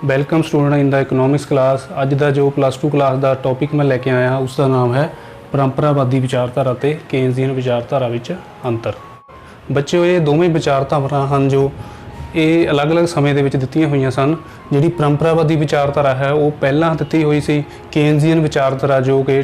Welcome student in the economics class. अज का जो +2 क्लास का टॉपिक मैं लैके आया उसका नाम है परंपरावादी विचारधारा ते केन्जियन विचारधारा विच अंतर। बच्चों ये दोवें विचारधारा हैं जो ये अलग अलग समय के दित्तियां हुई सन। जी परंपरावादी विचारधारा है वो पहला दित्ती हुई सी। केन्जियन विचारधारा जो कि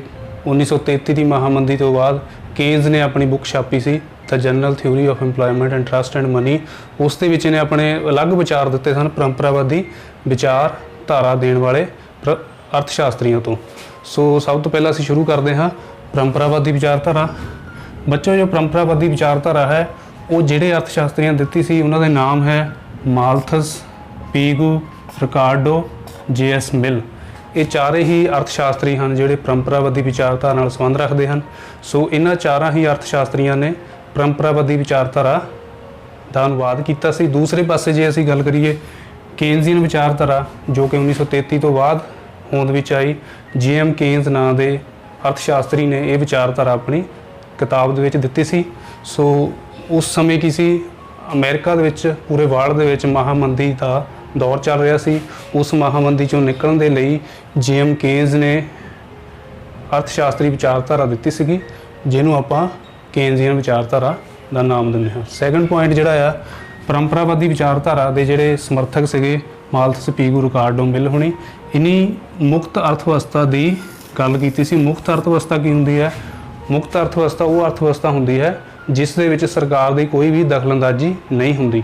1933 की महामंदी तो बाद केन्स ने अपनी बुक छापी see the general theory of इंपलॉयमेंट and trust and money. उस इन्हें अपने अलग विचार दिते सन परंपरावादी विचारधारा देने वाले अर्थशास्त्रियों तो। सो सब तो पहला असीं शुरू करते हाँ परंपरावादी विचारधारा। बच्चों जो परंपरावादी विचारधारा है वो जिहड़े अर्थशास्त्रियों दित्ती सी उन्हां दे नाम है माल्थस, पीगू, रिकार्डो, JS मिल। ये चारे ही अर्थशास्त्री हैं जिहड़े परंपरावादी विचारधारा नाल संबंध रखते हैं। सो इन्हां चारां ही अर्थशास्त्रियों ने परंपरावादी विचारधारा का अनुवाद किया सी। दूसरे पासे जे असीं गल करिए केन्जियन विचारधारा जो कि 1933 तो बाद होंद विच आई। JM केन्स नाम के अर्थशास्त्री ने यह विचारधारा अपनी किताब दे विच दित्ती सी। सो उस समय की सी अमेरिका दे विच पूरे वर्ल्ड दे विच महामंदी का दौर चल रहा सी। उस महामंदी चों निकलण दे लई JM केन्स ने अर्थशास्त्री विचारधारा दित्ती सीगी जिन्हों आपां केन्जियन विचारधारा का नाम दिंदे हां। सैकेंड पॉइंट जिहड़ा आ परंपरावादी विचारधारा के जिहड़े समर्थक सीगे माल्थस, पीगू, रिकार्डो, मिल होनी इन्हीं मुक्त अर्थव्यवस्था की गल कीती सी। मुक्त अर्थव्यवस्था की हुंदी है? मुक्त अर्थव्यवस्था वो अर्थव्यवस्था हुंदी है जिस दे विच सरकार की कोई भी दखलअंदाजी नहीं हुंदी।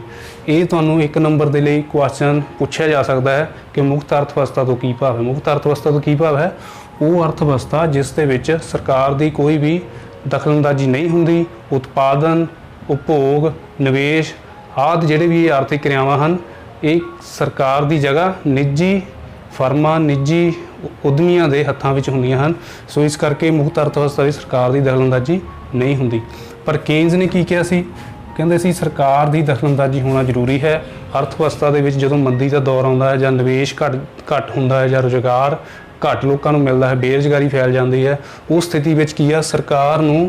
ये तुहानूं एक नंबर के लिए क्वेश्चन पूछा जा सकता है कि मुक्त अर्थव्यवस्था तो की भाव है। मुक्त अर्थव्यवस्था तो की भाव है वो अर्थव्यवस्था जिस दे विच सरकार की कोई भी दखलअंदाजी नहीं हुंदी। उत्पादन, उपभोग, निवेश आदि जिहड़े भी आर्थिक क्रियावां हैं ये सरकार की जगह निजी फर्मां, निजी उद्यमियों के हत्थों में होंदियां हैं। सो इस करके मुक्त अर्थव्यवस्था सरकार की दखलअंदाजी नहीं हुंदी। पर केन्स ने की किया सी? कहंदे सी सरकार की दखलअंदाजी होना जरूरी है। अर्थव्यवस्था के विच जदों मंदी का दौर आता है, जां निवेश घट हुंदा है, जां रोजगार घट लोगों को मिलता है, बेरोजगारी फैल जाती है, उस स्थिति में की सरकार नूं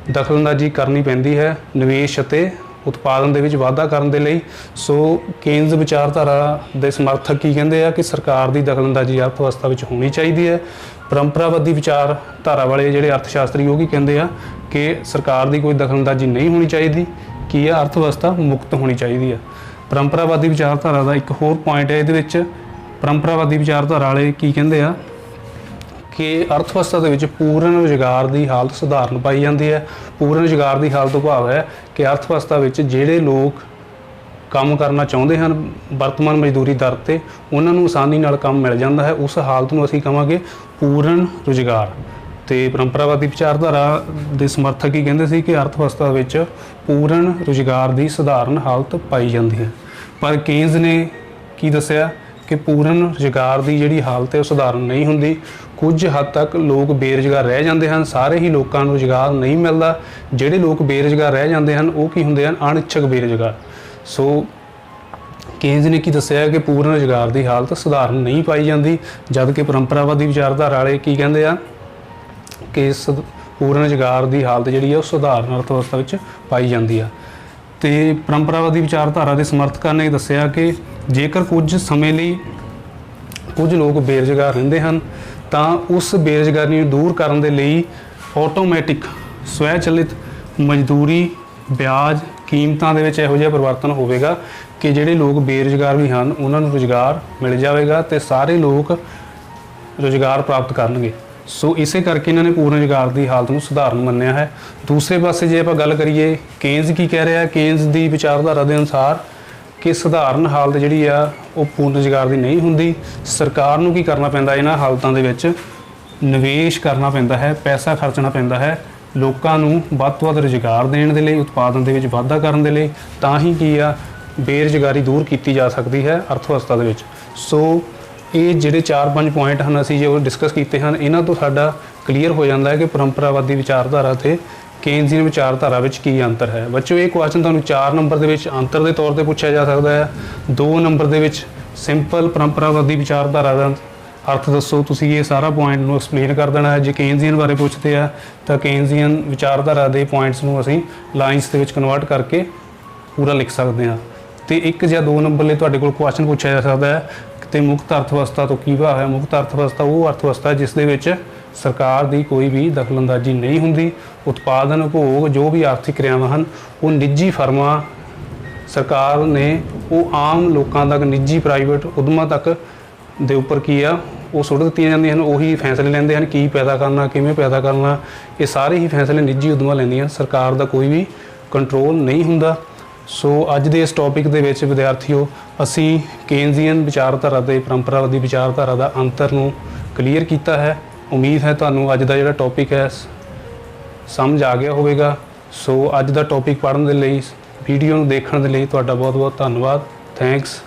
दखलअंदाजी करनी पैंदी है निवेश अते उत्पादन के विच वाधा करने के लिए। सो केन्स विचारधारा के समर्थक की कहते हैं कि सरकार की दखलअंदाजी अर्थव्यवस्था में होनी चाहिए है। परंपरावादी विचारधारा वाले जिहड़े अर्थशास्त्री वो की कहते हैं कि सरकार की कोई दखलअंदाजी नहीं होनी चाहिए, कि अर्थव्यवस्था मुक्त होनी चाहिए है। परंपरावादी विचारधारा का एक होर पॉइंट है ये परंपरावादी विचारधारा वाले की कहते हैं कि अर्थव्यवस्था के विच पूर्ण रोजगार की हालत सुधारन पाई जाती है। पूर्ण रोजगार की हालत तो भाव है कि अर्थव्यवस्था विच जिहड़े लोग काम करना चाहते हैं वर्तमान मजदूरी दर से उन्होंने आसानी नाल काम मिल जाता है। उस हालत में असीं कहांगे पूर्ण रोजगार। तो परंपरावादी विचारधारा के समर्थक ही कहते सी कि अर्थव्यवस्था विच पूर्ण रोजगार की सधारण हालत पाई जाती है। पर केन्स ने की दस्सिया कि पूर्ण रोजगार की जिहड़ी हालत है सधारण नहीं हुंदी। कुछ हद तक लोग बेरोजगार रह जाते हैं, सारे ही लोगों को रोजगार नहीं मिलता। जिहड़े लोग बेरोजगार रह जाते हैं वो की हुंदे हैं अनिच्छक बेरोजगार। सो केन्स ने की दस्सिया कि पूर्ण रोजगार की हालत सधारण नहीं पाई जाती, जबकि परंपरावादी विचारधारा वाले की कहते हैं कि पूर्ण रोजगार की हालत जिहड़ी है सधारण अर्थव्यवस्था विच पाई जाती है। तो परंपरावादी विचारधारा के समर्थकों ने दस्सिया कि जेकर कुछ समय लिए कुछ लोग बेरोजगार रहिंदे हैं तो उस बेरोजगारी को दूर करने के लिए ऑटोमैटिक स्वैचलित मजदूरी ब्याज कीमतों के इहो जिहा परिवर्तन होगा कि जिहड़े लोग बेरोजगार भी हैं उन्होंने रोजगार मिल जाएगा तो सारे लोग रोजगार प्राप्त करनगे। सो इसे करके इन्होंने पूर्ण रोजगार की हालत को सुधारण मन्निया है। दूसरे पासे जे आपां गल करिए केन्स की कह रहा है, केन्स की विचारधारा के अनुसार कि सधारण हालत जिहड़ी आ वो पूर्ण रोजगार की नहीं हुंदी। सरकार नूं की करना पैंदा इन्हां हालतां दे विच निवेश करना पैंदा है, पैसा खर्चना पैंदा है लोकां नूं वध तो वध रोजगार देण दे लई, उत्पादन दे विच वाधा करन दे लई, तां ही की आ बेरोजगारी दूर की जा सकती है अर्थव्यवस्था दे विच। सो ये जिहड़े 4-5 पॉइंट हैं असीं जो डिस्कस किए हैं इन्हां तो साडा क्लीयर हो जाता है कि परंपरावादी विचारधारा ते केन्जियन विचारधारा विच की अंतर है। बच्चों ये क्वेश्चन तुहानूं 4 नंबर दे विच अंतर के तौर पर पूछा जा सकता है। 2 नंबर दे विच सिंपल परंपरावादी विचारधारा का अर्थ दसो, तुसीं ये सारा पॉइंट नूं एक्सप्लेन कर देना है। जे केन्जियन बारे पूछते हैं तो केन्जियन विचारधारा के पॉइंट्स नूं असीं लाइनस दे विच कन्वर्ट करके पूरा लिख सकते हैं। तो 1 या 2 नंबर लिए तुहाडे कोल क्वेश्चन पूछा जा सकता है ਅਤੇ ਮੁਕਤ ਅਰਥਵਿਵਸਥਾ ਤੋਂ ਕੀ ਭਾਵ ਹੈ? ਮੁਕਤ ਅਰਥਵਿਵਸਥਾ ਉਹ ਅਰਥਵਿਵਸਥਾ ਜਿਸ ਦੇ ਵਿੱਚ ਸਰਕਾਰ ਦੀ ਕੋਈ ਵੀ ਦਖਲਅੰਦਾਜ਼ੀ ਨਹੀਂ ਹੁੰਦੀ। ਉਤਪਾਦਨ ਉਪਭੋਗ ਜੋ ਵੀ ਆਰਥਿਕ ਕਿਰਿਆਵਾਂ ਹਨ ਉਹ ਨਿੱਜੀ ਫਰਮਾਂ, ਸਰਕਾਰ ਨੇ ਉਹ ਆਮ ਲੋਕਾਂ ਤੱਕ, ਨਿੱਜੀ ਪ੍ਰਾਈਵੇਟ ਉਦਮਾਂ ਤੱਕ ਦੇ ਉੱਪਰ ਕੀ ਆ ਉਹ ਸੁੱਟ ਦਿੱਤੀਆਂ ਜਾਂਦੀਆਂ ਹਨ। ਉਹੀ ਫੈਸਲੇ ਲੈਂਦੇ ਹਨ ਕੀ ਪੈਦਾ ਕਰਨਾ, ਕਿਵੇਂ ਪੈਦਾ ਕਰਨਾ। ਇਹ ਸਾਰੇ ਹੀ ਫੈਸਲੇ ਨਿੱਜੀ ਉਦਮਾਂ ਲੈਂਦੀਆਂ, ਸਰਕਾਰ ਦਾ ਕੋਈ ਵੀ ਕੰਟਰੋਲ ਨਹੀਂ ਹੁੰਦਾ। ਸੋ ਅੱਜ ਦੇ ਇਸ ਟੌਪਿਕ ਦੇ ਵਿੱਚ ਵਿਦਿਆਰਥੀਓ ਅਸੀਂ ਕੇਨਜ਼ੀਅਨ ਵਿਚਾਰਧਾਰਾ ਅਤੇ ਪਰੰਪਰਾਵਾਦੀ ਵਿਚਾਰਧਾਰਾ ਦਾ ਅੰਤਰ ਨੂੰ ਕਲੀਅਰ ਕੀਤਾ ਹੈ। ਉਮੀਦ ਹੈ ਤੁਹਾਨੂੰ ਅੱਜ ਦਾ ਜਿਹੜਾ ਟੌਪਿਕ ਹੈ ਸਮਝ ਆ ਗਿਆ ਹੋਵੇਗਾ। ਸੋ ਅੱਜ ਦਾ ਟੌਪਿਕ ਪੜ੍ਹਨ ਦੇ ਲਈ, ਵੀਡੀਓ ਨੂੰ ਦੇਖਣ ਦੇ ਲਈ ਤੁਹਾਡਾ ਬਹੁਤ ਬਹੁਤ ਧੰਨਵਾਦ। ਥੈਂਕਸ।